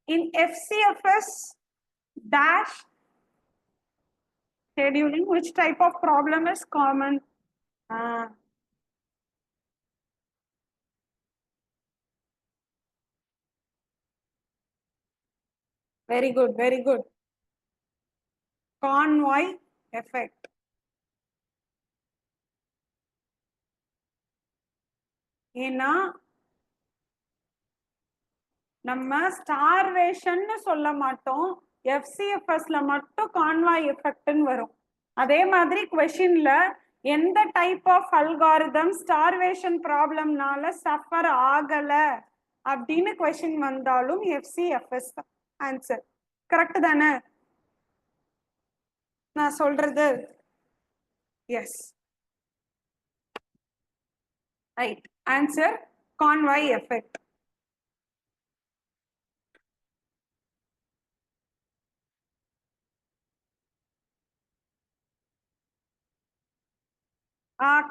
In FCFS dash scheduling, which type of problem is common? Very good, very good. Convoy effect. ஏன்னா நம்ம starvation சொல்ல மாட்டோம், FCFSல மட்டும் convoy எஃபெக்ட்னு வரும். அதே மாதிரி क्वेश्चनல எந்த டைப் ஆஃப் அல்காரிதம் ஸ்டார்வேஷன் ப்ராப்ளம்னால சஃபர் ஆகல அப்படின்னு क्वेश्चन வந்தாலும் FCFS தான் ஆன்சர். கரெக்ட் தானே நான் சொல்றது? Yes, right. Answer convoy effect.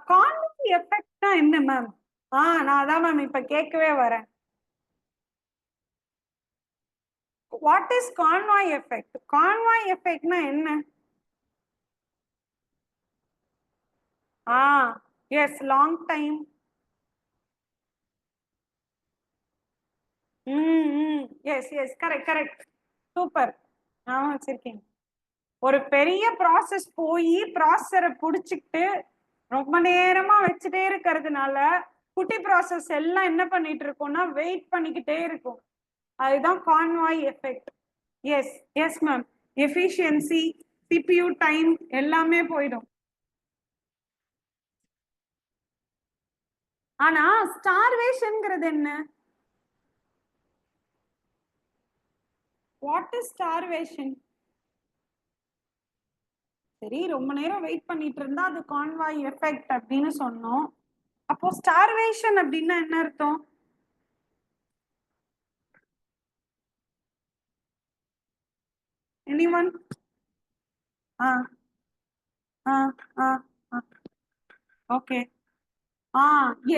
Convoy எஃபெக்ட்னா என்ன மேம்? நான் அதான் மேம் இப்ப கேட்கவே வரேன். What is convoy effect? Convoy எஃபெக்ட்னா என்ன? Yes, long time. Yes yes, correct correct, super. நான் வச்சிருக்கேன். ஒரு பெரிய ப்ராசஸ் போய் ப்ராசஸரை புடிச்சுக்கிட்டு ரொம்ப நேரமா வச்சுட்டே இருக்கிறதுனால குட்டி ப்ராசஸ் எல்லாம் என்ன பண்ணிட்டு இருக்கோம்னா வெயிட் பண்ணிக்கிட்டே இருக்கும். அதுதான் convoy effect. Yes yes ma'am, efficiency, CPU time எல்லாமே போயிடும். ஆனா ஸ்டார்வேஷன்ங்கிறது என்ன? What is starvation? சரி, ரொம்ப நேரம் வெயிட் பண்ணிட்டு இருந்தா அது கான்வாய் எஃபெக்ட் அப்படின்னு சொன்னோம். அப்போ ஸ்டார்வேஷன் அப்படின்னா என்ன அர்த்தம்? எனிவன்? ஓகே.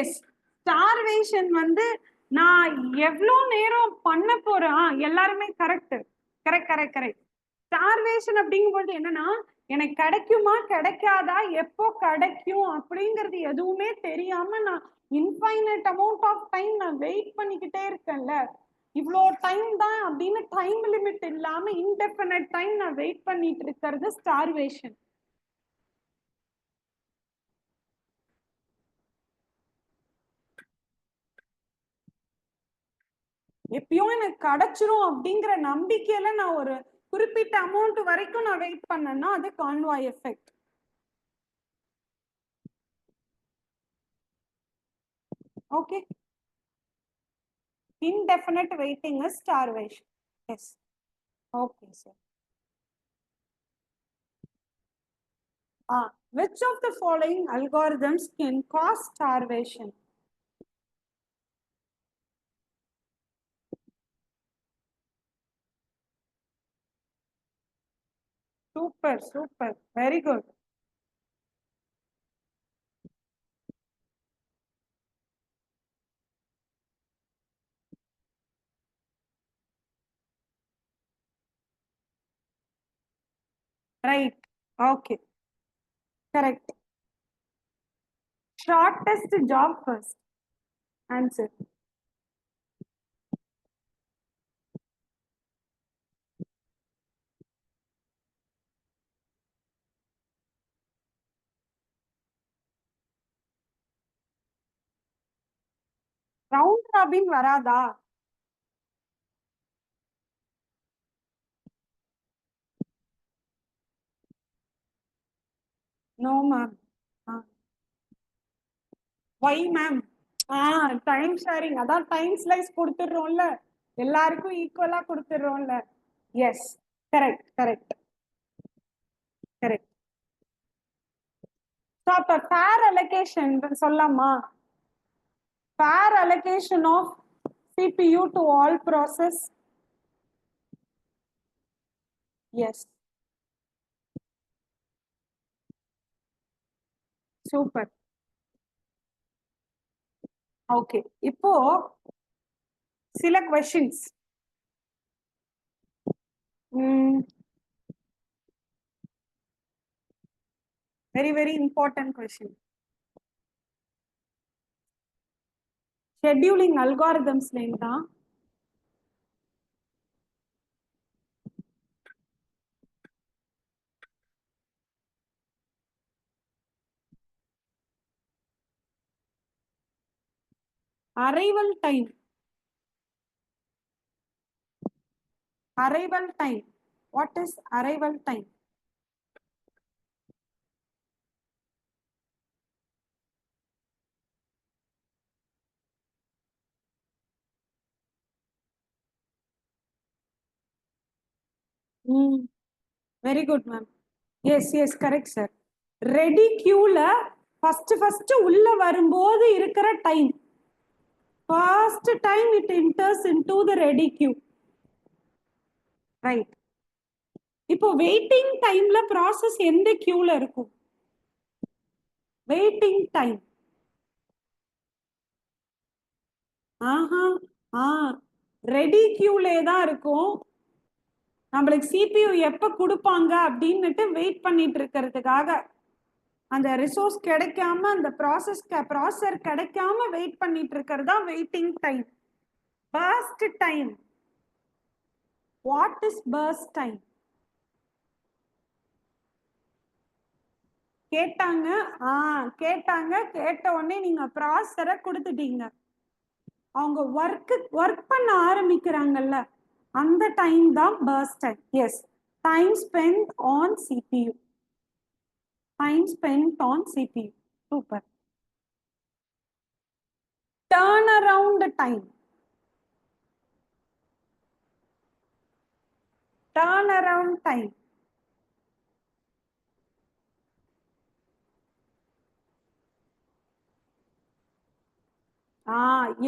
எஸ், ஸ்டார்வேஷன் வந்து நான் எவ்வளோ நேரம் பண்ண போறேன். எல்லாருமே correct correct correct correct. Starvation அப்படிங்கும்போது என்னன்னா, எனக்கு கிடைக்குமா கிடைக்காதா, எப்போ கிடைக்கும் அப்படிங்கிறது எதுவுமே தெரியாம நான் இன்ஃபைனட் அமௌண்ட் ஆஃப் டைம் நான் வெயிட் பண்ணிக்கிட்டே இருக்கேன்ல, இவ்வளோ டைம் தான் அப்படின்னு டைம் லிமிட் இல்லாம இன்டெஃபினட் டைம் நான் வெயிட் பண்ணிட்டு இருக்கிறது ஸ்டார்வேஷன். எப்பயும் எனக்கு கிடைச்சிரும் அப்படிங்கிற நம்பிக்கையில நான் ஒரு குறிப்பிட்ட அமௌண்ட் வரைக்கும் நான் வெயிட் பண்ணேன்னா அது convoy effect. Okay, indefinite waiting is starvation. Yes, okay sir. Which of the following algorithms can cause starvation? Super, super, very good. Right, okay, correct. Shortest job first. Answer. Round robin varada? No ma'am. Why ma'am? Time sharing, அதான் time slice கொடுத்துடுறோம்ல, எல்லாருக்கும் ஈக்குவலா கொடுத்துடுறோம்ல. Yes, correct correct correct. So அப்போ fair allocation சொல்லலாமா? Fair allocation of CPU to all process. Yes, super. Okay, இப்போ சில questions Very, very important question. Scheduling algorithms length. Arrival time. Arrival time. What is arrival time? Very good, ma'am. Yes, yes, correct, sir. Ready queue la first உள்ள வரும்போது இருக்கிற time. First time it enters into the ready queue. Right. இப்போ waiting டைம்ல process எந்த கியூல இருக்கும்? Waiting time. Ready கியூலே தான் இருக்கும். நம்மளுக்கு சிபியூ எப்ப கொடுப்பாங்க அப்படின்னுட்டு வெயிட் பண்ணிட்டு இருக்கிறதுக்காக, அந்த ரிசோர்ஸ் கிடைக்காம, அந்த ப்ராசஸர் கிடைக்காம வெயிட் பண்ணிட்டு இருக்கிறது தான் waiting time. Burst time. What is burst time? கேட்டாங்க. கேட்ட உடனே நீங்க ப்ராசஸரை கொடுத்துட்டீங்க. அவங்க ஒர்க் பண்ண ஆரம்பிக்கிறாங்கல்ல, அந்த டைம் தான் burst time. Yes, time spent on CPU. Time spent on CPU. Super. Turn around time. Turn around time.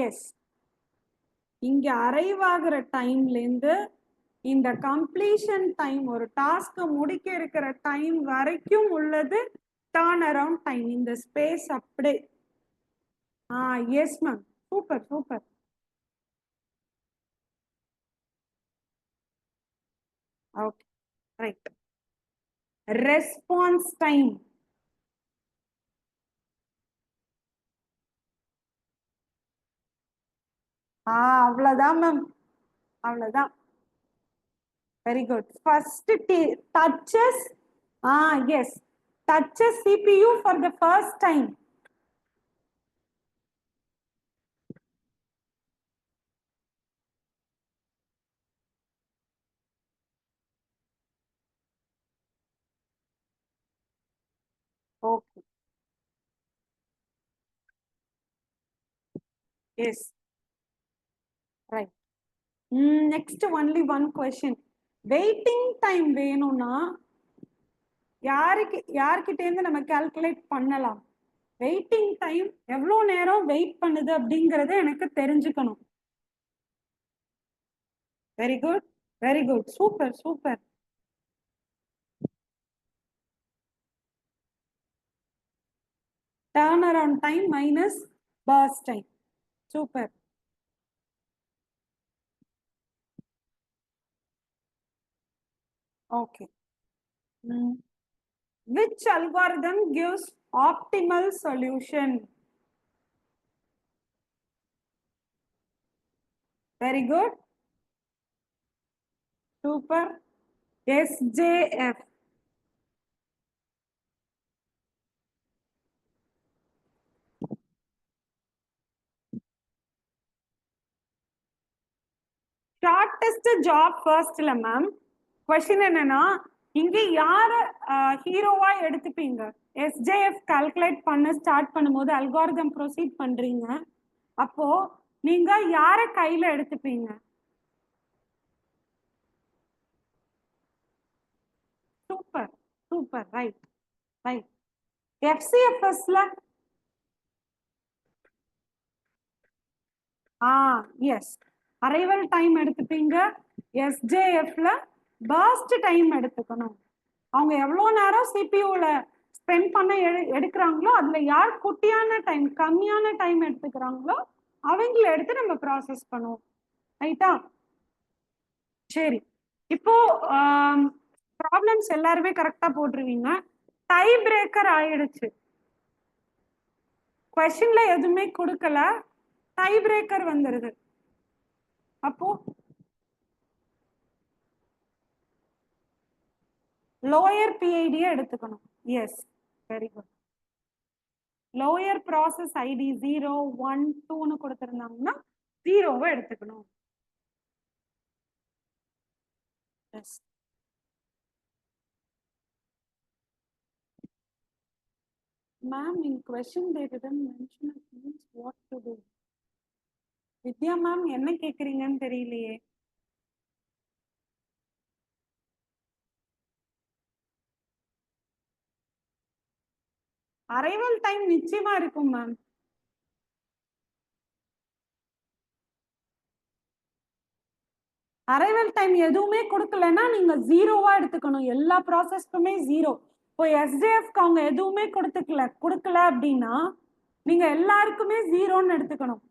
Yes. இங்க அரைவ் ஆகிற டைம்ல இருந்து இந்த கம்ப்ளீஷன் டைம், ஒரு டாஸ்க் முடிக்க இருக்கிற டைம் வரைக்கும் உள்ளது டர்ன் அரவுண்ட் டைம். இந்த ஸ்பேஸ் அப்படியே. Yes ma'am. Super super. Okay, right. Response time. அவ்வளவுதான் மேம், அவ்வளவுதான். Very good. First touches. Yes, touches CPU for the first time. Okay. Yes. Right. Next, only one question. Waiting time வேணும்னா யார்கிட்ட இருந்து நம்ம calculate பண்ணலாம்? Waiting time எவ்வளோ நேரம் wait பண்ணுது அப்படிங்கறத எனக்கு தெரிஞ்சுக்கணும். Very good, very good. Super super. Turn around time minus first time. Super. Okay. Which algorithm gives optimal solution? Very good. Super. SJF. Shortest job first la ma'am. Question என்னன்னா, இங்க யார ஹீரோவா எடுத்துப்பீங்க? SJF கால்குலேட் பண்ண start பண்ணும்போது algorithm proceed பண்றீங்க. அப்போ நீங்க யார கையில எடுத்துப்பீங்க? Super super. Right right. FCFSல எஸ், அரைவல் டைம் எடுத்துப்பீங்க. SJFல பர்ஸ்ட் டைம் எடுத்துக்கணும். அவங்க எவ்வளவு நேரம் சிபியூல ஸ்பெண்ட் பண்ண எடுக்கிறாங்களோ அதுல யார் குட்டியான டைம், கம்மியான டைம் எடுத்துக்கிறாங்களோ அவங்கள எடுத்து நம்ம ப்ராசஸ் பண்ணுவோம். ரைட்டா? சரி, இப்போ ப்ராப்ளம்ஸ் எல்லாருமே கரெக்டா போட்டுருவீங்க. டை பிரேக்கர் ஆயிடுச்சு. கொஸ்டின்ல எதுவுமே கொடுக்கல, டை பிரேக்கர் வந்துருது. அப்போ லோயர் பிஐடியை எடுத்துக்கணும். Yes, very good. Lower process ID 0, 1, 2ன்னு கொடுத்திருந்தாங்கன்னா 0வை எடுத்துக்கணும். Yes. Ma'am, in question they didn't mention it means what to do. Vidya ma'am என்ன கேக்குறீங்கன்னு தெரியலையே. அரைவல் டைம் நிச்சயமா இருக்கும் மேம். அரைவல் டைம் எதுவுமே கொடுக்கலன்னா நீங்க 0வா எடுத்துக்கணும். எல்லா ப்ராசஸ்க்குமே 0. இப்போ எஸ்டிஎஃப்க்கு அவங்க எதுவுமே கொடுக்கல அப்படின்னா நீங்க எல்லாருக்குமே 0ன்னு எடுத்துக்கணும்.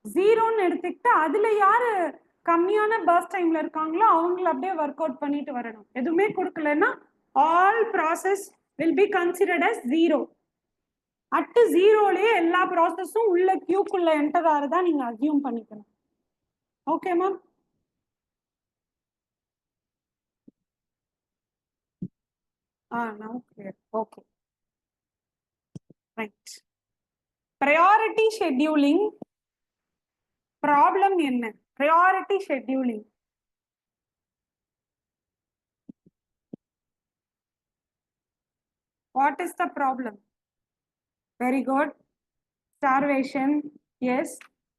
0ன்னு எடுத்துக்கிட்டு அதுல யாரு கம்மியான பர்ஸ்ட் டைம்ல இருக்காங்களோ அவங்கள அப்படியே ஒர்க் அவுட் பண்ணிட்டு வரணும். எதுவுமே கொடுக்கலன்னா all process will be considered as 0. At 0லயே எல்லா ப்ராசஸும் உள்ள கியூக்குள்ள என்டர் ஆறதா நீங்க அசியூம் பண்ணிக்கணும். Okay ma'am. now clear. Okay, right. Priority scheduling problem என்ன? Priority scheduling what is the problem? Very good. Starvation. Yes.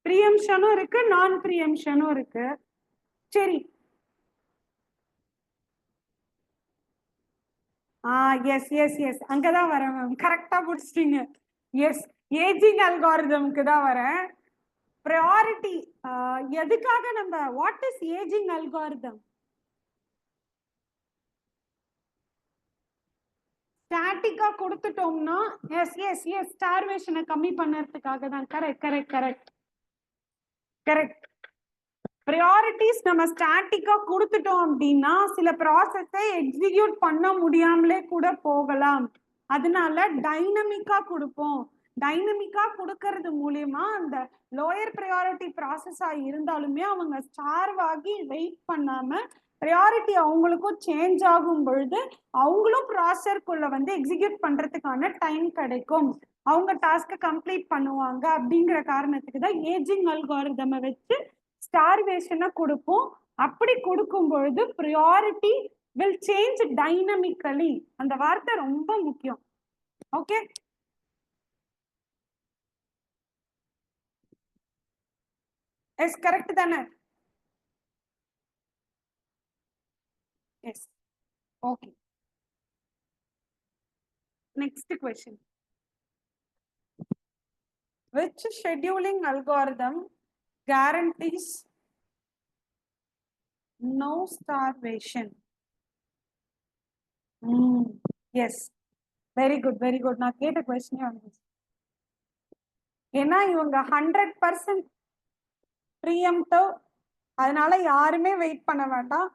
Preemption இருக்கு, non preemption இருக்கு. சரி. எஸ் எஸ் எஸ் அங்கதான் வரேன் மேம். கரெக்டா முடிச்சிட்டீங்க. எஸ், ஏஜிங் அல்காரிதம்க்கு தான் வரேன். ப்ரையாரிட்டி எதுக்காக நம்ம வாட் இஸ் ஏஜிங் அல்காரிதம்? ஸ்டாட்டிக்கா கொடுத்துட்டோம்னா எஸ் எஸ் எஸ் ஸ்டார்வேஷனை கம்மி பண்ணறதுக்காக தான். Correct correct correct correct. Priorities நம்ம ஸ்டாட்டிக்கா கொடுத்துட்டோம் அப்படின்னா சில ப்ராசஸை எக்ஸிக்யூட் பண்ண முடியாமலே கூட போகலாம். அதனால டைனமிக்கா கொடுப்போம். டைனமிக்கா கொடுக்கறது மூலியமா அந்த லோயர் ப்ரையாரிட்டி ப்ராசஸா இருந்தாலுமே அவங்க ஸ்டார்வ் ஆகி வெயிட் பண்ணாம ப்ரையாரிட்டி அவங்களுக்கும் சேஞ்ச் ஆகும் பொழுது அவங்களும் ப்ராசஸருக்குள்ள வந்து எக்ஸிக்யூட் பண்றதுக்கான டைம் கிடைக்கும், அவங்க டாஸ்கை கம்ப்ளீட் பண்ணுவாங்க. அப்படிங்கிற காரணத்துக்கு தான் ஏஜிங் அல்காரிதமை வச்சு ஸ்டார்வேஷனை கொடுப்போம். அப்படி கொடுக்கும் பொழுது ப்ரையாரிட்டி வில் சேஞ்ச் டைனமிக்கலி. அந்த வார்த்தை ரொம்ப முக்கியம். ஓகே, எஸ் கரெக்ட் தானே? Yes. Okay, next question. Which scheduling algorithm guarantees no starvation? Yes, very good, very good. நான் கேட்ட கொஸ்டினே வந்துச்சு. ஏன்னா இவங்க 100% ப்ரீஎம்ப்டிவ், அதனால யாருமே வெயிட் பண்ண வேண்டாம்,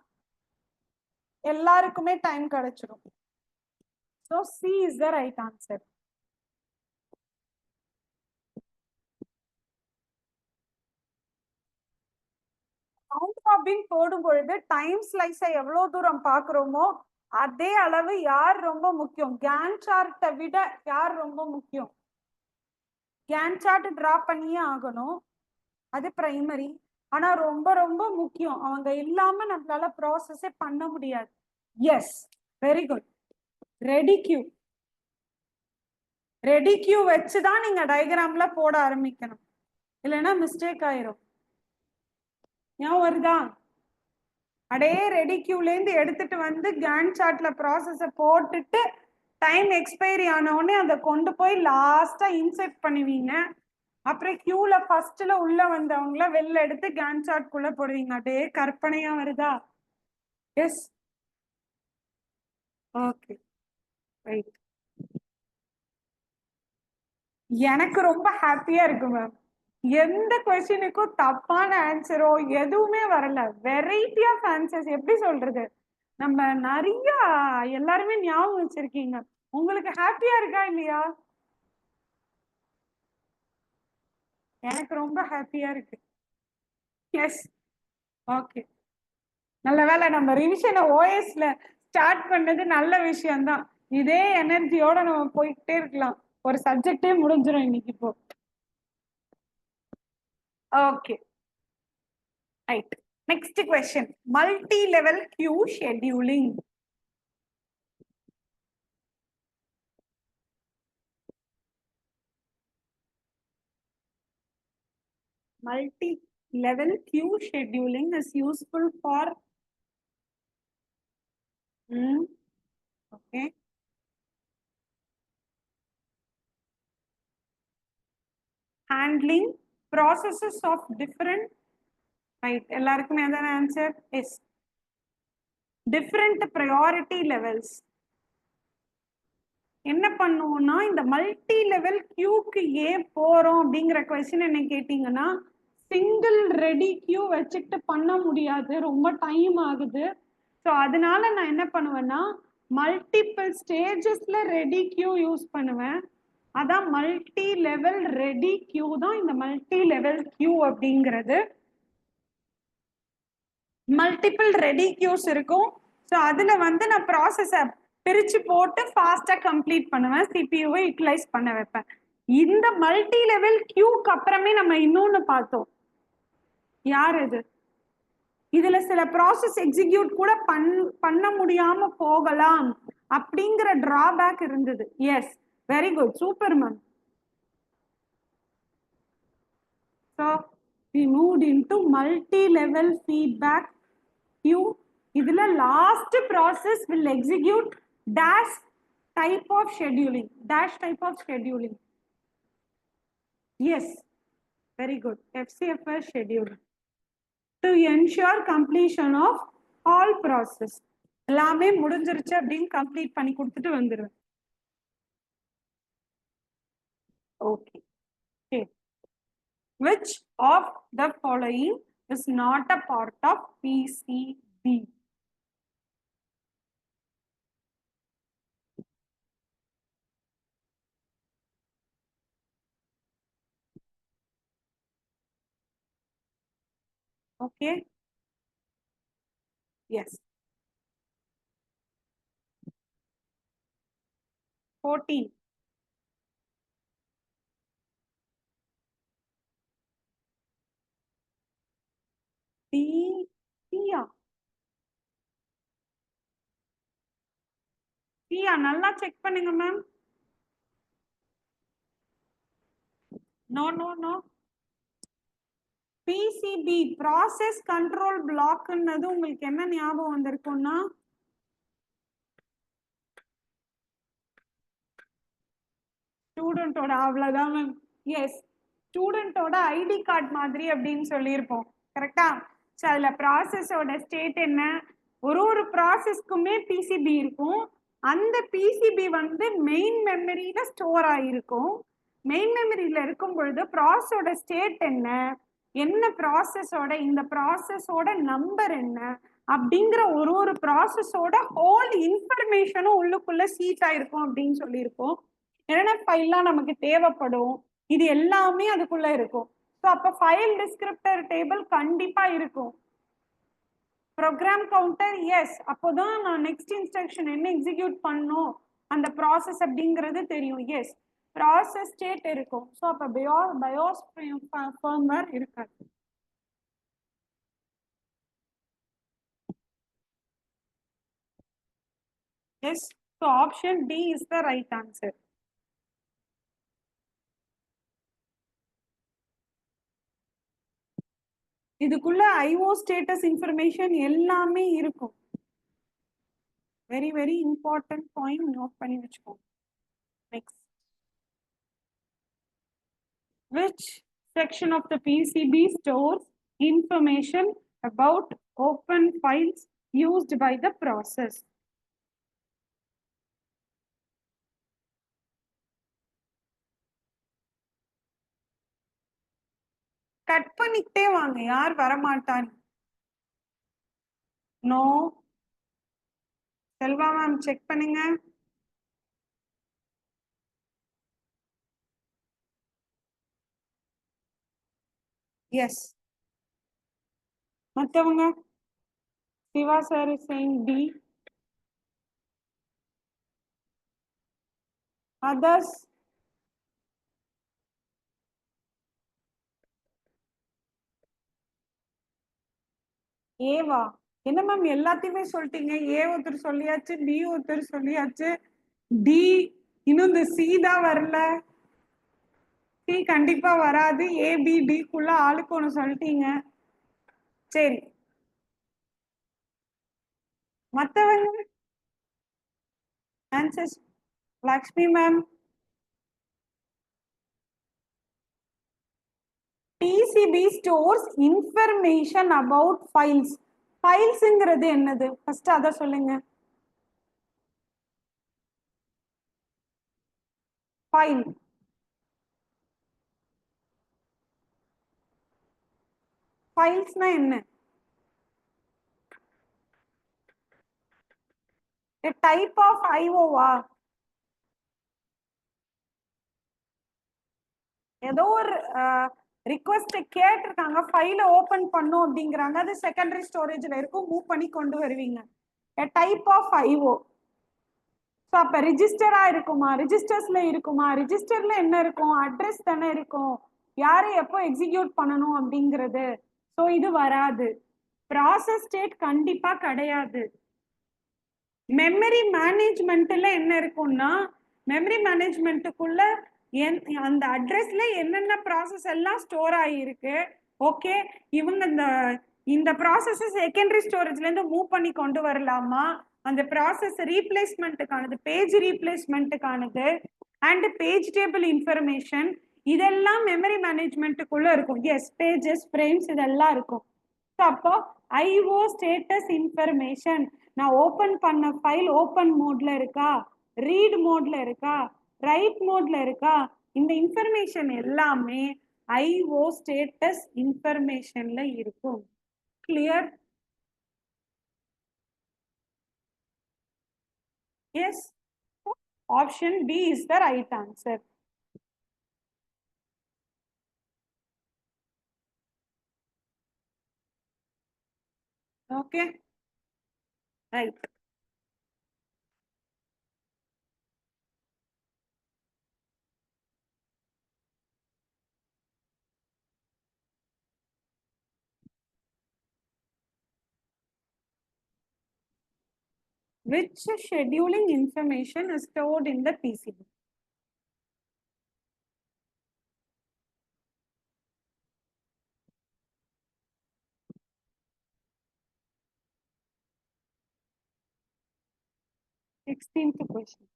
எல்லாருக்குமே டைம் கிடைச்சிடும். So C is the right answer. Count robin போடும் பொழுது டைம் ஸ்லைஸை எவ்வளவு தூரம் பாக்குறோமோ அதே அளவு யார் ரொம்ப முக்கியம்? கேன் சார்ட்டை விட யார் ரொம்ப முக்கியம்? கேன் சார்ட் டிரா பண்ணியே ஆகணும், அது பிரைமரி. ஆனா ரொம்ப ரொம்ப முக்கியம், அவங்க இல்லாம நம்மளால ப்ராசஸே பண்ண முடியாது. Yes, very good. Ready queue. Ready queue வச்சுதான் நீங்க டயக்ராம்ல போட ஆரம்பிக்கணும், இல்லைன்னா மிஸ்டேக் ஆயிரும். ஏன் வருதா? அடே ரெடி கியூல இருந்து எடுத்துட்டு வந்து கேன் சார்ட்ல ப்ராசஸ போட்டுட்டு டைம் எக்ஸ்பைரி ஆன உடனே அதை கொண்டு போய் லாஸ்டா இன்செர்ட் பண்ணுவீங்க. அப்புறம் கியூல ஃபர்ஸ்ட்ல உள்ள வந்தவங்கள வெளில எடுத்து கேன் சார்ட் குள்ள போடுவீங்க. அடே கற்பனையா வருதா? Yes, okay, right. எனக்கு ரொம்ப ஹாப்பியா இருக்கு மேம். எந்த கொஸ்டினுக்கும் தப்பான ஆன்சரோ எதுவுமே வரல. Variety of answers. எப்படி சொல்றது, நம்ம நிறைய எல்லாருமே ஞாபகம் வச்சிருக்கீங்க. உங்களுக்கு ஹாப்பியா இருக்கா இல்லையா? எனக்கு ரொம்ப ஹாப்பியா இருக்கு. எஸ். ஓகே, நல்ல வேலை நம்ம ரிவிஷனை ஓஎஸ்ல ஸ்டார்ட் பண்ணது நல்ல விஷயம்தான். இதே எனர்ஜியோட நம்ம போயிட்டே இருக்கலாம். ஒரு சப்ஜெக்டே முடிஞ்சிடும் இன்னைக்கு இப்போ. Okay, right. Next question, multi level queue scheduling. Multi-level queue scheduling is useful for okay, handling processes of different, right, எல்லாருக்குமே அதான ஆன்சர்? எஸ். Different priority levels. என்ன பண்ணுவோம்னா, இந்த மல்டி லெவல் கியூக்கு ஏன் போறோம் அப்படிங்கிற கொஸ்டின் என்ன கேட்டீங்கன்னா, சிங்கிள் ரெடி கியூ வச்சுட்டு பண்ண முடியாது, ரொம்ப டைம் ஆகுது. ஸோ அதனால நான் என்ன பண்ணுவேன்னா, மல்டிபிள் ஸ்டேஜஸ்ல ரெடி கியூ யூஸ் பண்ணுவேன். அதான் மல்டி லெவல் ரெடி கியூ தான் இந்த மல்டி லெவல் கியூ அப்படிங்கிறது. மல்டிபிள் ரெடி கியூஸ் இருக்கும். ஸோ அதுல வந்து நான் ப்ராசஸை பிரிச்சு போட்டு ஃபாஸ்டா கம்ப்ளீட் பண்ணுவேன், சிபியூவை யூட்டிலைஸ் பண்ண வைப்பேன். இந்த மல்டி லெவல் கியூக்கு அப்புறமே நம்ம இன்னொன்னு பார்த்தோம். யார் இது? இதுல சில ப்ராசஸ் எக்ஸிக்யூட் கூட பண்ண முடியாம போகலாம் அப்படிங்கிற டிராபேக் இருந்தது. Yes, very good, super ma'am. So we moved into multi-level feedback queue. இதுல last process will execute dash type of scheduling. Dash type of scheduling. Yes, very good. FCFS scheduling to ensure completion of all process. எல்லாமே முடிஞ்சிருச்சு அப்படின்னு complete பண்ணி கொடுத்துட்டு வந்துருவேன். Okay. Which of the following is not a part of PCB? Okay. Yes. 14. Tia. Tia, நல்லா check பண்ணுங்க ma'am. No, no, no. PCB, process control பிளாக்ன்றது உங்களுக்கு என்ன ஞாபகம் வந்திருக்கும்னா, ஸ்டூடெண்டோட, அவ்வளவுதான் மேம். எஸ், ஸ்டூடெண்டோட ஐடி கார்டு மாதிரி அப்படின்னு சொல்லியிருப்போம். கரெக்டா? ஸோ அதுல ப்ராசஸோட ஸ்டேட் என்ன, ஒரு ப்ராசஸ்க்குமே பிசிபி இருக்கும். அந்த பிசிபி வந்து மெயின் மெமரியில ஸ்டோர் ஆகிருக்கும். மெயின் மெமரியில இருக்கும் பொழுது ப்ராசஸோட ஸ்டேட் என்ன, என்ன ப்ராசஸோட, இந்த ப்ராசஸோட நம்பர் என்ன அப்படிங்கிற ஒரு ப்ராசஸோட ஹோல் இன்ஃபர்மேஷனும் உள்ளுக்குள்ள சீட் ஆயிருக்கும் அப்படின்னு சொல்லியிருக்கோம். என்னென்ன ஃபைல்லாம் நமக்கு தேவைப்படும், இது எல்லாமே அதுக்குள்ள இருக்கும். ஸோ அப்போ ஃபைல் டிஸ்கிரிப்டர் டேபிள் கண்டிப்பா இருக்கும். ப்ரோக்ராம் கவுண்டர், எஸ், அப்போதான் நான் நெக்ஸ்ட் இன்ஸ்ட்ரக்ஷன் என்ன எக்ஸிக்யூட் பண்ணும் அந்த ப்ராசஸ் அப்படிங்கிறது தெரியும். எஸ், ப்ராசஸ் ஸ்டேட் இருக்கும். ஸோ அப்போ பயோஸ் ஃபர்ம்வேர் இருக்காது. Yes, so option D is the right answer. இதுக்குள்ள ஐஓ ஸ்டேட்டஸ் இன்ஃபர்மேஷன் எல்லாமே இருக்கும். Very very important point, note பண்ணி வச்சுக்கோங்க. Next, which section of the PCB stores information about open files used by the process? Cut பண்ணிட்டே வாங்க, யார் வரமாட்டான். No, Selva ma'am check பண்ணுங்க. எஸ். மற்றவங்க? Siva sir is saying D. Others? ஏவா? என்ன மேம் எல்லாத்தையுமே சொல்லிட்டீங்க. ஏ ஒருத்தர் சொல்லியாச்சு, பி ஒருத்தர் சொல்லியாச்சு, டி இன்னும் இந்த சி தான் வரல. சி கண்டிப்பா வராது. ஏபிடிக்குள்ள ஆளுக்கு ஒன்று சொல்லிட்டீங்க. சரி, மற்றவங்க answers? Lakshmi ma'am. TCB stores information about files. ஃபைல்ஸ்ங்கிறது என்னது? ஃபர்ஸ்ட் அதை சொல்லுங்க. ஃபைல். ஃபைல்ஸ்னா என்ன? டைப் ஆஃப் ஐஓவா? ஏதோ ஒரு ரிக்வெஸ்ட் கேட்டிருக்காங்க, ஃபைலை ஓபன் பண்ணும் அப்படிங்கிறாங்க, அது செகண்டரி ஸ்டோரேஜ்ல இருக்கும், மூவ் பண்ணி கொண்டு வருவீங்க. Type of IO. ஸோ அப்போ ரிஜிஸ்டரா இருக்குமா? ரிஜிஸ்டர்ஸ்ல இருக்குமா? ரிஜிஸ்டர்ல என்ன இருக்கும்? அட்ரஸ் தானே இருக்கும், யாரை எப்போ எக்ஸிக்யூட் பண்ணணும் அப்படிங்கிறது. ஸோ இது வராது. ப்ராசஸ் ஸ்டேட் கண்டிப்பா கிடையாது. மெமரி மேனேஜ்மெண்ட்ல என்ன இருக்கும்னா, மெமரி மேனேஜ்மெண்ட்டுக்குள்ள அந்த அட்ரஸ்ல என்னென்ன ப்ராசஸ் எல்லாம் ஸ்டோர் ஆகியிருக்கு, ஓகே, இவங்க இந்த ப்ராசஸ் செகண்டரி ஸ்டோரேஜ்ல இருந்து மூவ் பண்ணி கொண்டு வரலாமா, அந்த ப்ராசஸ் ரீப்ளேஸ்மெண்ட்டுக்கானது, பேஜ் ரீப்ளேஸ்மெண்ட்டுக்கானது, அண்ட் பேஜ் டேபிள் இன்ஃபர்மேஷன், இதெல்லாம் மெமரி மேனேஜ்மெண்ட்டுக்குள்ள இருக்கும். எஸ், பேஜஸ், ஃப்ரேம்ஸ் இதெல்லாம் இருக்கும். அப்போ ஐஓ ஸ்டேட்டஸ் இன்ஃபர்மேஷன், நான் ஓபன் பண்ண ஃபைல் ஓபன் மோட்ல இருக்கா, ரீட் மோட்ல இருக்கா, ரைட் மோட்ல இருக்கா, இந்த இன்ஃபர்மேஷன் எல்லாமே ஐஓ ஸ்டேட்டஸ் இன்ஃபர்மேஷன்ல இருக்கும். Clear? Yes, option B is the right answer. Okay, right. Which scheduling information is stored in the PCB? Sixteenth question.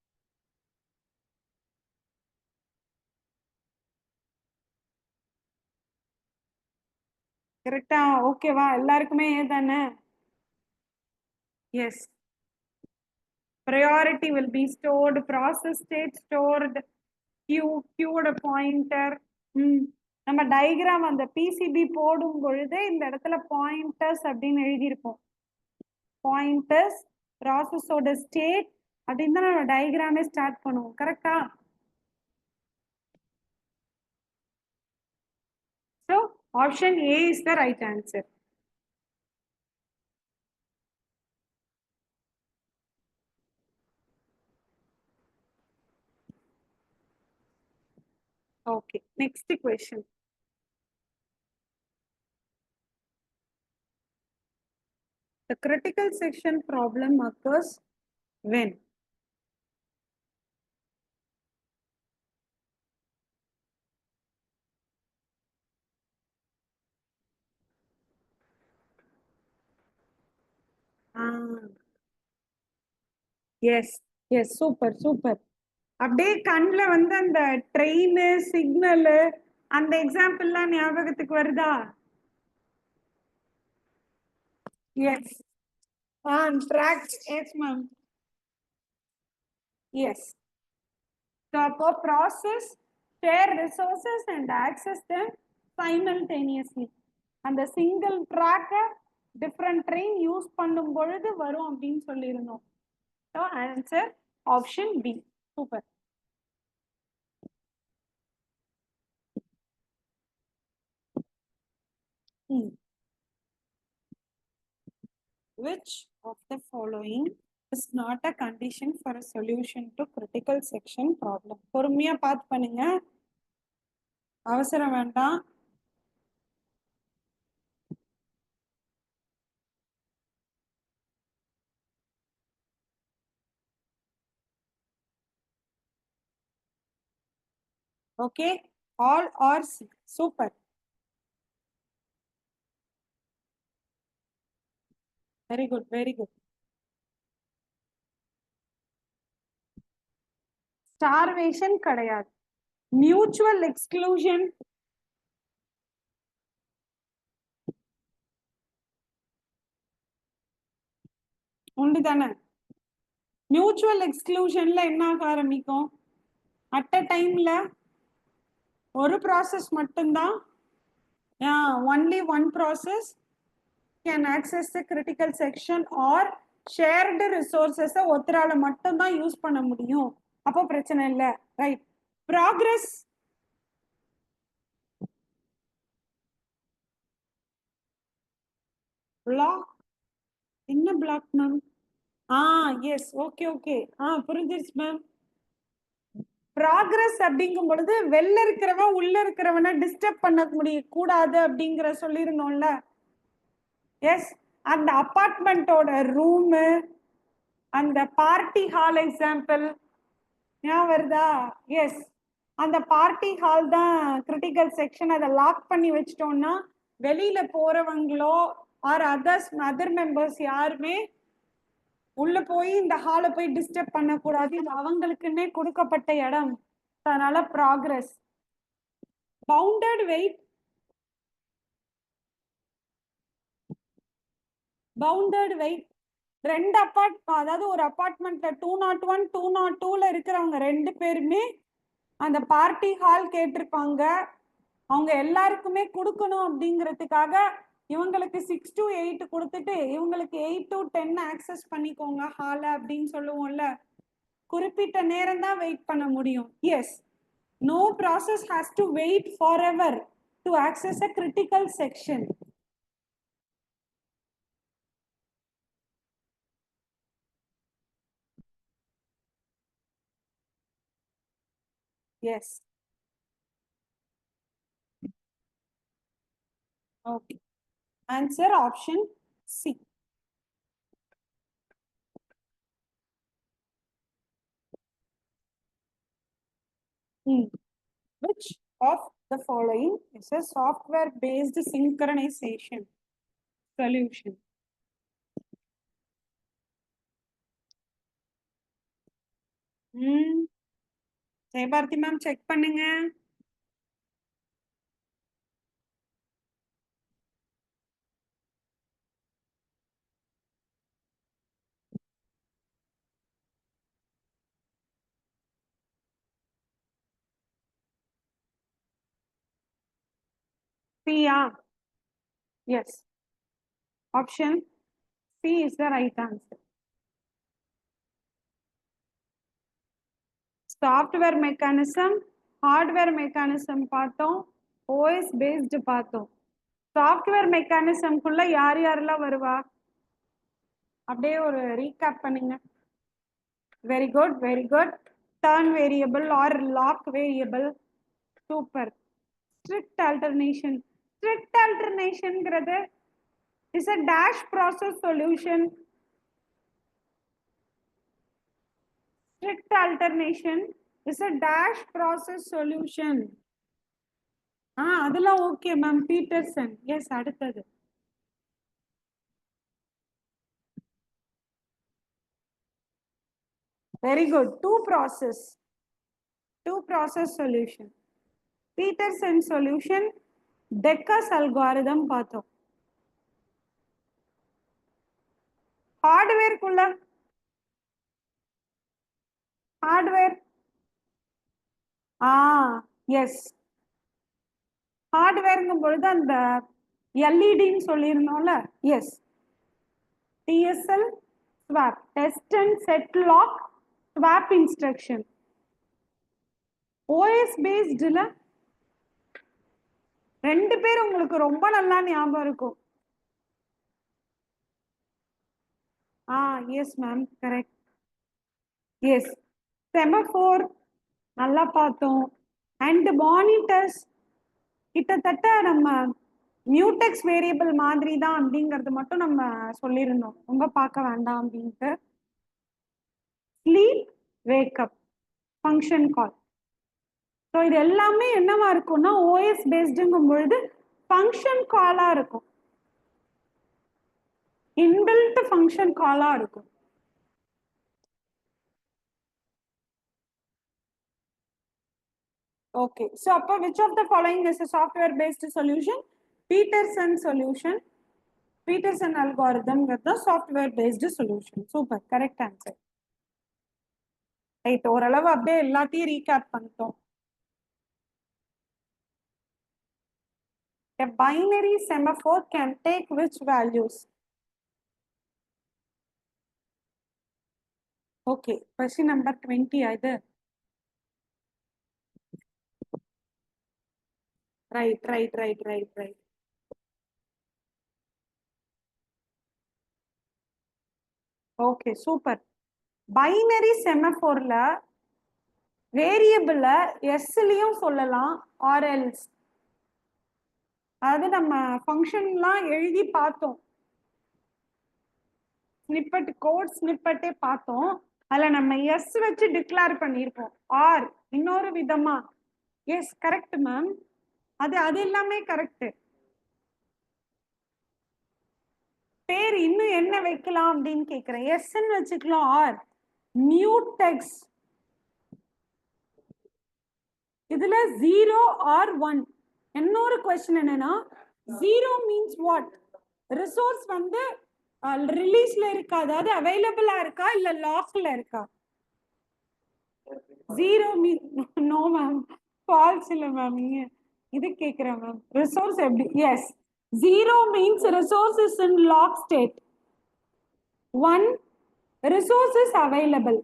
கரெக்டா? ஓகேவா? எல்லாருக்குமே ஏதானே? S. Priority will be stored, process state stored, queued pointer. நம்ம diagram அந்த PCB போடும் பொழுது இந்த இடத்துல pointers அப்படின்னு எழுதியிருப்போம். பாயிண்டர்ஸ், ப்ராசஸோட ஸ்டேட் அப்படின்னு தான் நம்ம டயக்ராமே ஸ்டார்ட் பண்ணுவோம். கரெக்டா? So option A is the right answer. Okay, next question. The critical section problem occurs when? Yes yes, super super. அப்படியே கண்ணில் வந்து அந்த ட்ரெயின், சிக்னலு, அந்த எக்ஸாம்பிள்லாம் ஞாபகத்துக்கு வருதா? Yes. Track. Yes ma'am. Yes. So அப்போ process share resources and access them simultaneously. அந்த சிங்கிள் ட்ராக்கை டிஃப்ரெண்ட் ட்ரெயின் யூஸ் பண்ணும் பொழுது வரும் அப்படின்னு சொல்லியிருந்தோம். So answer option B. Super. Which of the following is not a condition for a solution to critical section problem? பொறுமையா பார்த்து பண்ணுங்க, அவசரம் வேண்டாம். Okay, all or C. Super. Very good, very good. Starvation கிடையாது. Mutual exclusion உண்டு தானே? Mutual எக்ஸ்க்ளூஷன்ல என்ன ஆக ஆரம்பிக்கும்? அட் அ டைம்ல ஒரு ப்ராசஸ் மட்டும்தான், only one process can access the critical section or shared ரிசோர்சஸை ஒருத்தரால மட்டும்தான் யூஸ் பண்ண முடியும். அப்போ பிரச்சனை இல்லை, ரைட்? Progress block. என்ன block ma'am? Yes, okay okay, புரிஞ்சிருச்சு மேம். ப்ராக்ரஸ் அப்படிங்கும் பொழுது வெளில இருக்கிறவன் உள்ள இருக்கிறவனை டிஸ்டர்ப் பண்ண கூடாது அப்படிங்கிற சொல்லியிருந்தோம்ல. எஸ், அந்த அபார்ட்மெண்டோட ரூமு, அந்த பார்ட்டி ஹால் எக்ஸாம்பிள் ஞாபகம் வருதா? எஸ், அந்த பார்ட்டி ஹால் தான் கிரிட்டிக்கல் செக்ஷன். அதை லாக் பண்ணி வச்சிட்டோம்னா வெளியில போறவங்களோ ஆர் அதர் மெம்பர்ஸ் யாருமே உள்ள போய் இந்த ஹாலை போய் டிஸ்டர்ப் பண்ணக்கூடாது. இது அவங்களுக்குன்னே கொடுக்கப்பட்ட இடம். அதனால progress. Bounded wait, bounded wait ரெண்டு அதாவது ஒரு அபார்ட்மெண்ட்ல 201 202ல இருக்கிறவங்க ரெண்டு பேருமே அந்த பார்ட்டி ஹால் கேட்டிருப்பாங்க. அவங்க எல்லாருக்குமே கொடுக்கணும் அப்படிங்கிறதுக்காக இவங்களுக்கு 6 to 8 கொடுத்துட்டு இவங்களுக்கு 8 to 10 ஆக்சஸ் பண்ணிக்கோங்க ஹால அப்படின்னு சொல்லுவோம்ல. குறிப்பிட்ட நேரம் தான் வெயிட் பண்ண முடியும். Yes, no process has to wait forever to access a critical section. Yes. Okay. Answer option C. Which of the following is a software-based synchronization solution? Jayabharathi ma'am check பண்ணுங்க. C. Yes. Option C is the right answer. Software mechanism, hardware mechanism பார்த்தோம், OS based பார்த்தோம். Software மெக்கானிசம்குள்ள யார் யாரெல்லாம் வருவா அப்படியே ஒரு recap பண்ணுங்க. Very good, very good. Turn variable or lock variable. Super. Strict alternation. Strict ஆல்டர்னேஷன்ங்கிறது is a dash process solution. Strict alternation is a dash process solution. அதெல்லாம் ஓகே மேம். பீட்டர்சன். எஸ், அடுத்தது very good. Two process solution. Peterson solution Dekker's algorithm பார்த்தோம். ஹார்ட்வேர்க்குள்ள hardware yes, ஹார்ட்வேர்ங்கும் பொழுது அந்த எல்இடின்னு சொல்லியிருந்தோம்ல. Yes, TSL swap. Test and set lock, swap instruction. OS based இல்ல ரெண்டு பேர் உங்களுக்கு ரொம்ப நல்லா ஞாபகம் இருக்கும். Yes ma'am correct. Yes semaphore நல்லா பார்த்தோம். அண்ட் மானிட்டர்ஸ் கிட்டத்தட்ட நம்ம மியூடெக்ஸ் வேரியபிள் மாதிரி தான் அப்படிங்கிறது மட்டும் நம்ம சொல்லியிருந்தோம், ரொம்ப பார்க்க வேண்டாம் அப்படின்ட்டு. ஸ்லீப் வேக்கப் ஃபங்க்ஷன் கால். ஸோ இது எல்லாமே என்னவா இருக்கும்னா ஓஎஸ் பேஸ்டுங்கும் பொழுது ஃபங்க்ஷன் காலா இருக்கும், இன்பில்ட் ஃபங்க்ஷன் காலா இருக்கும். Okay, so அப்போ which of the following is a software based solution? Peterson solution. Peterson algorithm with the software based solution. Super, correct answer. Right, ஓரளவு அப்படியே எல்லாத்தையும் ரீகேப் பண்ணிட்டோம். A binary semaphore can take which values? Okay, question number 20 either. Right. Okay, super. Binary semaphore la variable s-லயும் சொல்லலாம் or else. அதாவது நம்ம ஃபங்க்ஷன்லாம் எழுதி பார்த்தோம், ஸ்னிப்பெட் கோட் ஸ்னிப்பெட்டே பார்த்தோம். அதுல நம்ம எஸ் வச்சு டிக்ளேர் பண்ணியிருப்போம், ஆர் இன்னொரு விதமா. எஸ் கரெக்ட் மேம், அது எல்லாமே கரெக்ட். பேர் இன்னும் என்ன வைக்கலாம் அப்படின்னு கேக்குறேன். எஸ்ன்னு வச்சுக்கலாம், ஆர் மியூடெக்ஸ். இதுல 0 or 1. இன்னொரு கொஸ்டின் என்னன்னா 0 மீன்ஸ் வாட்? ரிசோர்ஸ் வந்து ரிலீஸ்ல இருக்கா, அதாவது அவைலபிளா இருக்கா இல்ல லாக்ல இருக்கா? 0 மீன் நோ மேம், ஃபால்ஸ் இல்ல மேம். நீங்க இது கேக்குறேன் மேம், ரிசோர்ஸ் எப்படி? Yes 0 means resource is in lock state. 1 resource is available.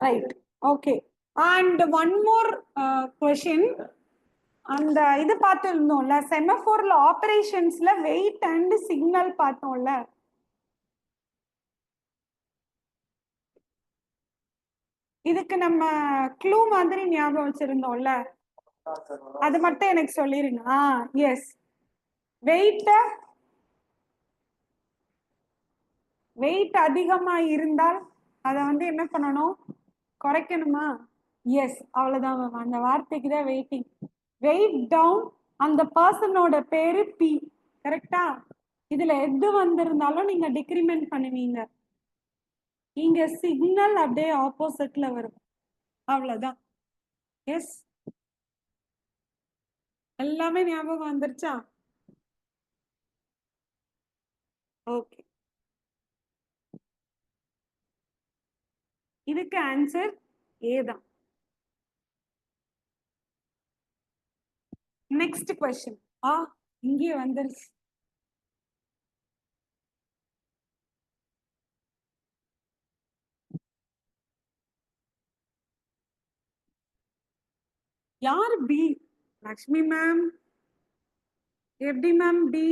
Right, okay. And one more question. அந்த இது பார்த்துருந்தோம்ல செமஃபோர்ல ஆபரேஷன்ஸ்ல வெயிட் அண்ட் சிக்னல் பார்த்தோம்ல, இதுக்கு நம்ம க்ளூ மாதிரி ஞாபகம் வச்சிருந்தோம்ல, அது மட்டும் எனக்கு சொல்லிருங்க. எஸ் வெயிட் அதிகமா இருந்தால் அதை வந்து என்ன பண்ணணும், குறைக்கணுமா? எஸ் அவ்வளவுதான் மேம், அந்த வார்த்தைக்கு தான் வெயிட்டிங். வெயிட் டவுன், அந்த பர்சனோட பேரு பி, கரெக்டா? இதுல எது வந்திருந்தாலும் நீங்க டிக்ரிமெண்ட் பண்ணுவீங்க, இங்க சிக்னல் அப்படியே ஆப்போசிட்ல வரும், அவ்வளவுதான். எஸ் எல்லாமே ஞாபகம் வந்துருச்சா? ஓகே, இதுக்கு ஆன்சர் ஏ தான். Next question. இங்கே வந்துருச்சு. யார் பி? லக்ஷ்மி மேம். எப்படி ma'am D?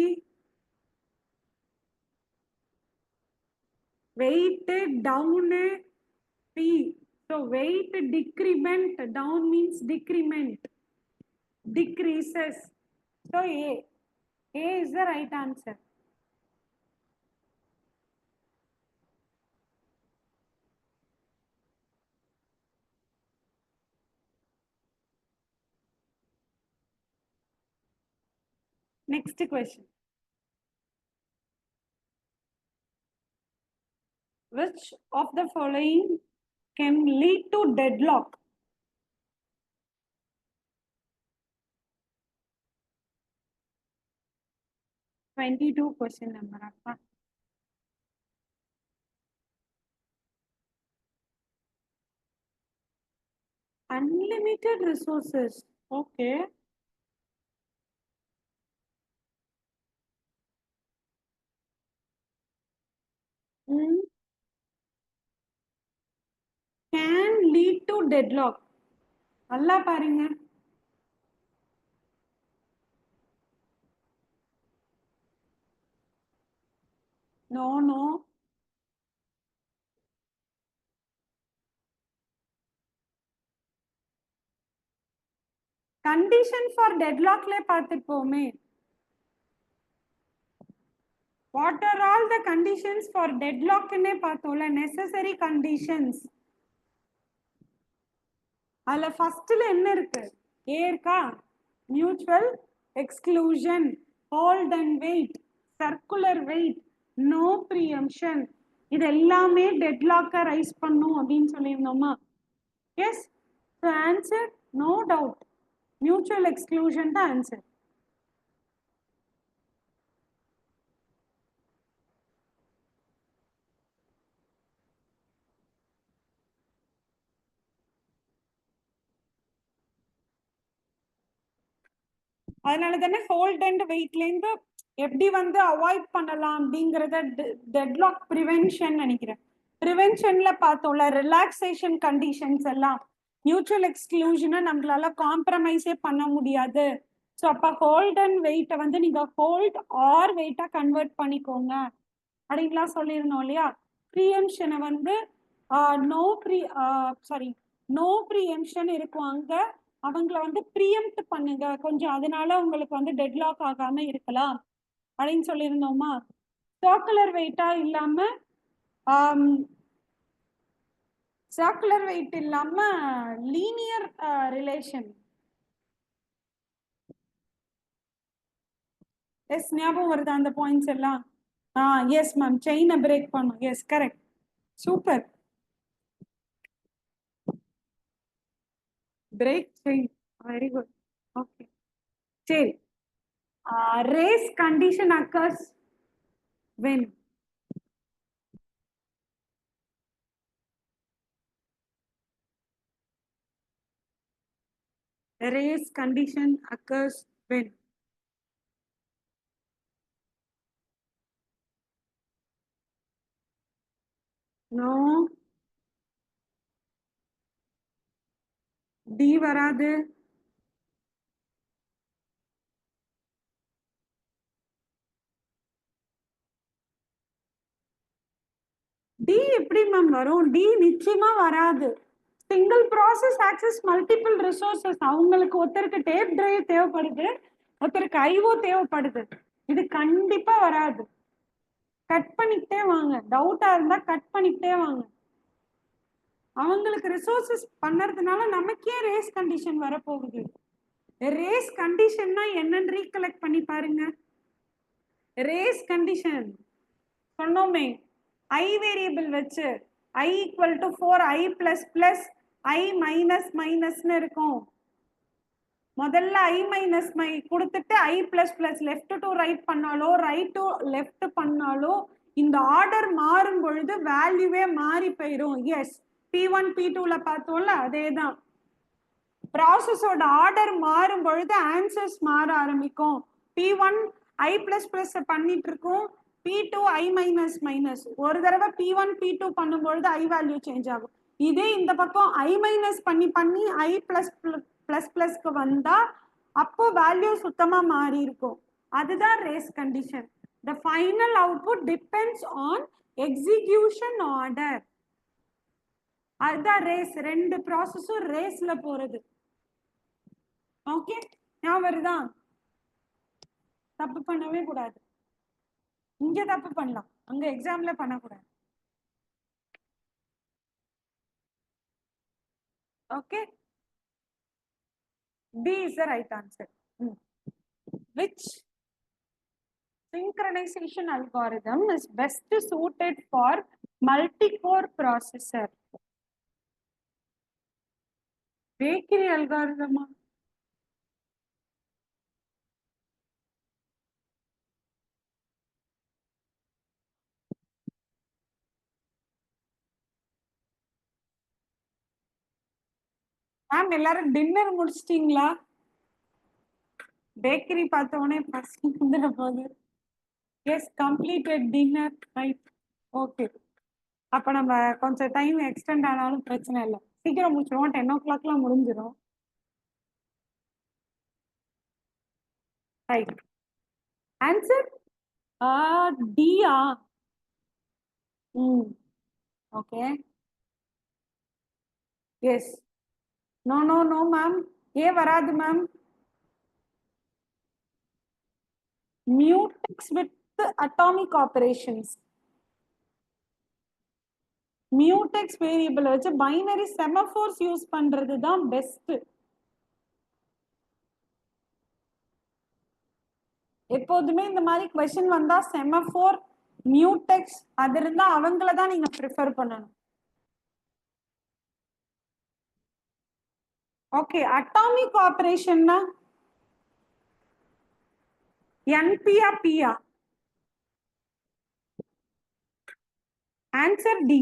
Wait down B. So weight decrement, down means decrement, decreases. So A is the right answer. Next question. Which of the following can lead to deadlock? Twenty-two question number. Unlimited resources. Okay. Deadlock. நல்லா பாருங்க. No no. Condition for டெட்லாக்ல பார்த்துப்போமே. What are all the conditions for deadlock ன்னே பார்த்தோம்ல, necessary conditions. அதுல ஃபர்ஸ்ட்ல என்ன இருக்கு? ஏ இருக்கா? Mutual exclusion, hold and wait, circular wait, no preemption. இது எல்லாமே டெட்லாக்க ரைஸ் பண்ணும் அப்படின்னு சொல்லியிருந்தோமா? Yes. Answer no doubt mutual exclusion தான் ஆன்சர். அதனால தானே ஹோல்ட் அண்ட் வெயிட்ல இருந்து எப்படி வந்து அவாய்ட் பண்ணலாம் அப்படிங்கறத டெட்லாக் ப்ரிவென்ஷன் நினைக்கிறேன். ப்ரிவென்ஷன்ல பார்த்தோம்ல, ரிலாக்ஸேஷன் கண்டிஷன்ஸ் எல்லாம் மியூச்சுவல் எக்ஸ்க்ளூஷனை நம்மளால காம்ப்ரமைஸே பண்ண முடியாது. ஸோ அப்போ ஹோல்ட் அண்ட் வெயிட்டை வந்து நீங்க ஹோல்ட் ஆர் வெயிட்டா கன்வெர்ட் பண்ணிக்கோங்க அப்படின்லாம் சொல்லியிருந்தோம் இல்லையா? ப்ரீஎம்ஷனை வந்து நோ ப்ரீஎம்ஷன் இருக்கும் அங்க, அவங்கள வந்து ப்ரீஎம்ப்ட் பண்ணுங்க கொஞ்சம், அதனால உங்களுக்கு வந்து டெட்லாக் ஆகாம இருக்கலாம் அப்படின்னு சொல்லியிருந்தோமா? சர்க்குலர் வெயிட்டா இல்லாம சர்க்குலர் வெயிட் இல்லாம லீனியர் ரிலேஷன். எஸ், ஞாபகம் வருதா அந்த பாயிண்ட்ஸ் எல்லாம்? எஸ் மேம், செயினை பிரேக் பண்ணும். Yes correct, super. Break chain, very good. Okay சரி. race condition occurs when? Race condition occurs when? No. D வராது. டி எப்படி மேம் வரும்? டி நிச்சயமா வராது. Single process access multiple resources. அவங்களுக்கு ஒருத்தருக்கு டேப் டிரைவ் தேவைப்படுது, ஒருத்தருக்கு ஐஓ தேவைப்படுது. இது கண்டிப்பா வராது. கட் பண்ணிக்கிட்டே வாங்க, டவுட்டா இருந்தா கட் பண்ணிக்கிட்டே வாங்க. அவங்களுக்கு ரிசோர்சஸ் பண்ணறதுனால நமக்கே ரேஸ் கண்டிஷன் வரப்போகுது. ரேஸ் கண்டிஷன்னா என்னன்னு ரீகலெக்ட் பண்ணி பாருங்க. ரேஸ் கண்டிஷன் சொன்னோமே, ஐ வேரியபிள் வச்சு i equal to 4i plus plus i minus மைனஸ்னு இருக்கும். முதல்ல i மைனஸ் கொடுத்துட்டு i plus plus left to right பண்ணாலோ ரைட் டு லெஃப்ட் பண்ணாலோ இந்த ஆர்டர் மாறும் பொழுது வேல்யூவே மாறி போயிடும். எஸ், P1 P2ல பார்த்தோம்ல அதேதான். ப்ராசஸோட ஆர்டர் மாறும் பொழுது ஆன்சர்ஸ் மாற ஆரம்பிக்கும். P1 i பிளஸ் பிளஸ் பண்ணிட்டு இருக்கோம், P2 i மைனஸ் மைனஸ். ஒரு தடவை P1 P2 பண்ணும்பொழுது i வேல்யூ சேஞ்ச் ஆகும். இதே இந்த பக்கம் i மைனஸ் பண்ணி பண்ணி i பிளஸ் பிளஸ் பிளஸ்க்கு வந்தா அப்போ வேல்யூ சுத்தமா மாறி இருக்கும். அதுதான் race condition. The final output depends on execution order. அதுதான் ரேஸ். ரெண்டு ப்ராசஸும் ரேஸ்ல போறது. ஓகே, ஞாபகம் வருதா? தப்பு பண்ணவே கூடாது. இங்க தப்பு பண்ணலாம், அங்க எக்ஸாம்ல பண்ணக்கூடாது. Okay, D is the right answer. Which synchronization algorithm is best suited for multi-core processor? Bakery algorithm. Ma'am எல்லாரும் டின்னர் முடிச்சிட்டீங்களா? பேக்கரி பார்த்த உடனே பசி வந்துட போகுது. Yes, completed dinner. Right, okay. அப்ப நம்ம கொஞ்சம் டைம் எக்ஸ்டெண்ட் ஆனாலும் பிரச்சனை இல்லை. சீக்கிரம் முடிச்சிருவோம். 10 o'clockலாம் முடிஞ்சிடும். ரைட். ஆன்சர் டியா? Okay. Yes. No no no ma'am, A வராது ma'am. Mutex with atomic operations. Mutex variable வச்சு பைனரி செமஃபோர்ஸ் யூஸ் பண்றது தான் பெஸ்ட். எப்போதுமே இந்த மாதிரி क्वेश्चन வந்தா செமஃபோர், மியூடெக்ஸ் அது இருந்தா அவங்கள தான் நீங்க ப்ரிஃபர் பண்ணணும். ஓகே, அட்டாமிக் ஆபரேஷன்னா என்பியா பியா? Answer D.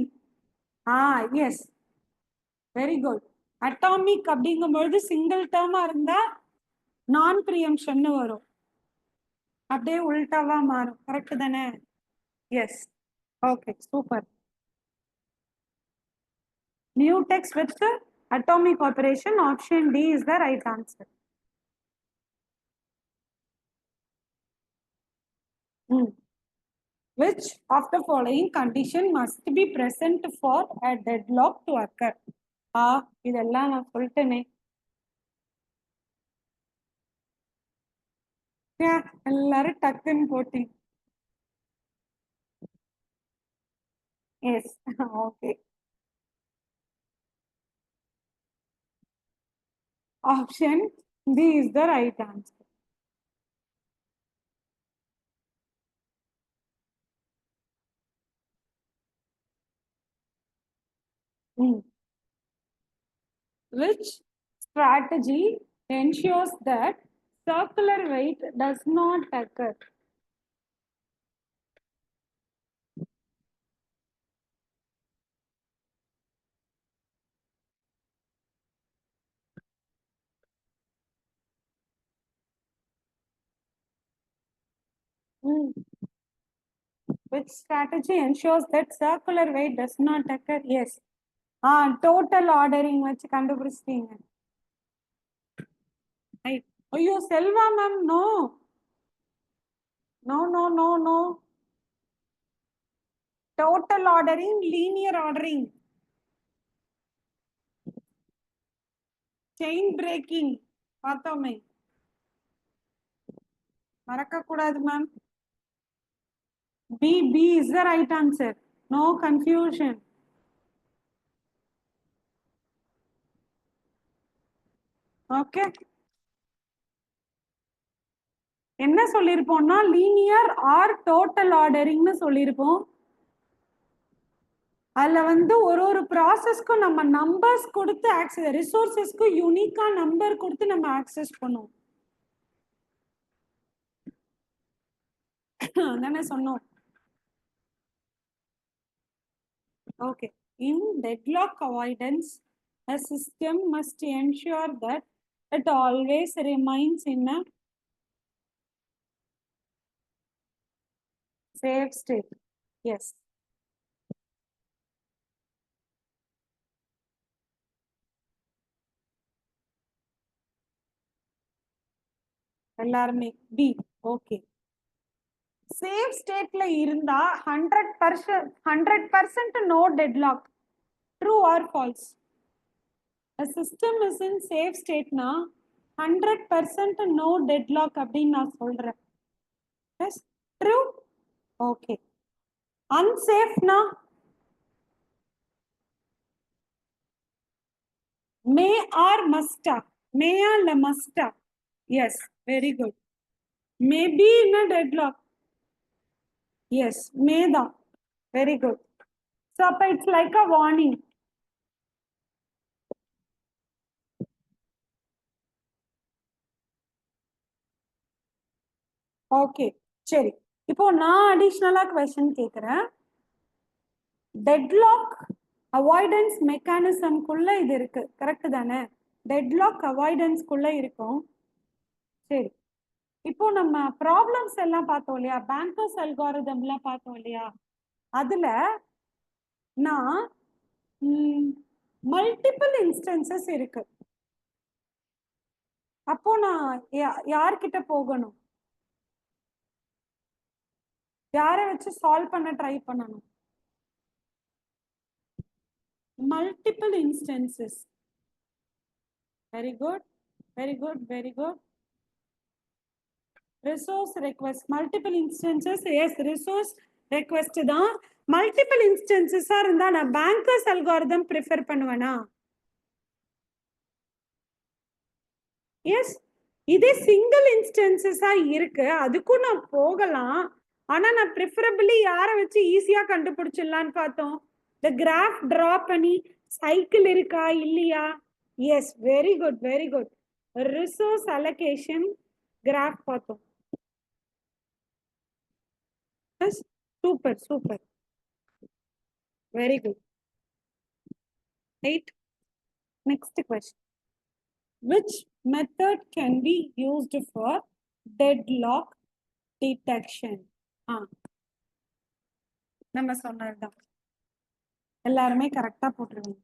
Yes, very good. Atomic அப்படிங்கும்பொழுது சிங்கிள் டேர்மா இருந்தா நான் பிரியம்ஷன் வரும், அப்படியே உல்டாவா மாறும். கரெக்ட் தானே? Yes. Okay, super. Mutex with the atomic operation, option D is the right answer. Which of the following condition must be present for a deadlock to occur? இதெல்லாம் நான் சொல்லிட்டேனே. எல்லாரும் டக்குன்னு போட்டீங்க. Yes, okay. Option B is the right answer. Which strategy ensures that circular weight does not occur? Which strategy ensures that circular weight does not occur? Yes. Total ordering வச்சு கண்டுபிடிச்சிட்டீங்க. ஐயோ Selva ma'am, no no no no no. Total ordering, linear ordering, chain breaking பார்த்தோமே, மறக்க கூடாது ma'am. B is the right answer. No confusion. Okay. என்ன சொல்லிருப்போம்னா linear or total ஆர்டரிங்னு சொல்லிருப்போம். அதுல வந்து ஒரு ப்ராசஸ்க்கும் நம்ம நம்பர்ஸ் கொடுத்து ஆக்சஸ், ரிசோர்சஸ்க்கு யூனிக்கா நம்பர் கொடுத்து நம்ம ஆக்சஸ் பண்ணுவோம். தானே சொன்னோம். Okay. In deadlock avoidance, a system must ensure that it always remains in a safe state. Yes. எல்லாருமே B. Okay. Safe state la இருந்தா 100% no deadlock. True or false? A system is in safe state na 100% no deadlock அப்படின்னு நான் சொல்றேன். Yes. True. Okay. Unsafe na may or must? May or must? Yes, very good. Maybe in a deadlock. Yes, may da. Very good. So it's like a warning. Okay, சரி. இப்போ நான் அடிஷனலா question கேக்குறேன். Deadlock avoidance மெக்கானிசம்க்குள்ள இது இருக்கு, correct தானே? Deadlock அவாய்டன்ஸ்க்குள்ள இருக்கும். சரி, இப்போ நம்ம ப்ராப்ளம்ஸ் எல்லாம் பார்த்தோம் இல்லையா, பேங்கர்ஸ் அல்காரிதம்லாம் பார்த்தோம் இல்லையா, அதுல நான் மல்டிபிள் இன்ஸ்டன்சஸ் இருக்கு. அப்போ நான் யார்கிட்ட போகணும்? யாரை வச்சு சால்வ் பண்ண ட்ரை பண்ணணும்? Multiple instances. Very good, very good, very good. Resource request, multiple instances. Yes, resource request தான். மல்டிபிள் இன்ஸ்டன்சஸா இருந்தா நான் பேங்கர்ஸ் அல்காரிதம் ப்ரிஃபர் பண்ணுவேனா? எஸ். இதே சிங்கிள் இன்ஸ்டன்சஸா இருக்கு, அதுக்கும் நான் போகலாம். ஆனா நான் ப்ரிஃபரபிளி யாரை வச்சு ஈஸியா கண்டுபிடிச்சிடலான்னு பார்த்தோம். இந்த கிராஃப் டிரா பண்ணி சைக்கிள் இருக்கா இல்லையா. Yes, very good, very good. Resource allocation graph பார்த்தோம். Super, super, very good. Right. Next question. Which method can be used for deadlock detection? நம்ம சொன்னதுதான் எல்லாருமே கரெக்டா போட்டுருவீங்க.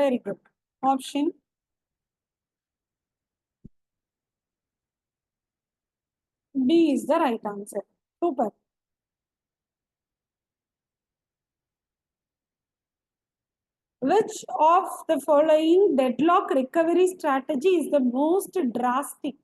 Very good. Option B is the right answer. Super. Which of the following deadlock recovery strategy is the most drastic?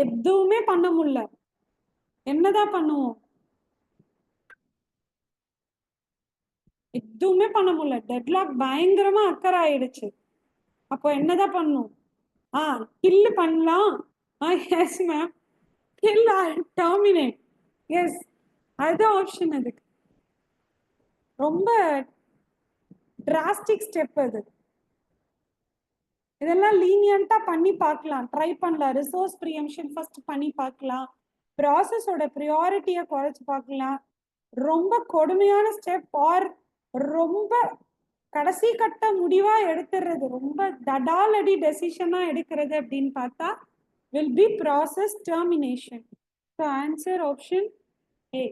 எதுவுமே பண்ண முடியல, என்னதான் பண்ணுவோம்? எதுவுமே பண்ண முடியல, டெட்லாக் பயங்கரமா அக்கறை ஆயிடுச்சு. அப்போ என்னதான் பண்ணும்? கில் பண்ணலாம். Yes ma'am, kill or terminate. Yes, அதுதான் ஆப்ஷன். அதுக்கு ரொம்ப டிராஸ்டிக் ஸ்டெப் அது. இதெல்லாம் லீனியண்டா பண்ணி பார்க்கலாம், ட்ரை பண்ணலாம். ரிசோர்ஸ் ப்ரீஎம்ஷன் ஃபர்ஸ்ட் பண்ணி பார்க்கலாம், ப்ராசஸோட ப்ரியாரிட்டியை குறைச்சு பார்க்கலாம். ரொம்ப கொடுமையான ஸ்டெப் ஆர் ரொம்ப கடைசி கட்ட முடிவா எடுத்துறது, ரொம்ப தடாலடி டெசிஷனா எடுக்கிறது அப்படின்னு பார்த்தா will be process termination. So answer option A.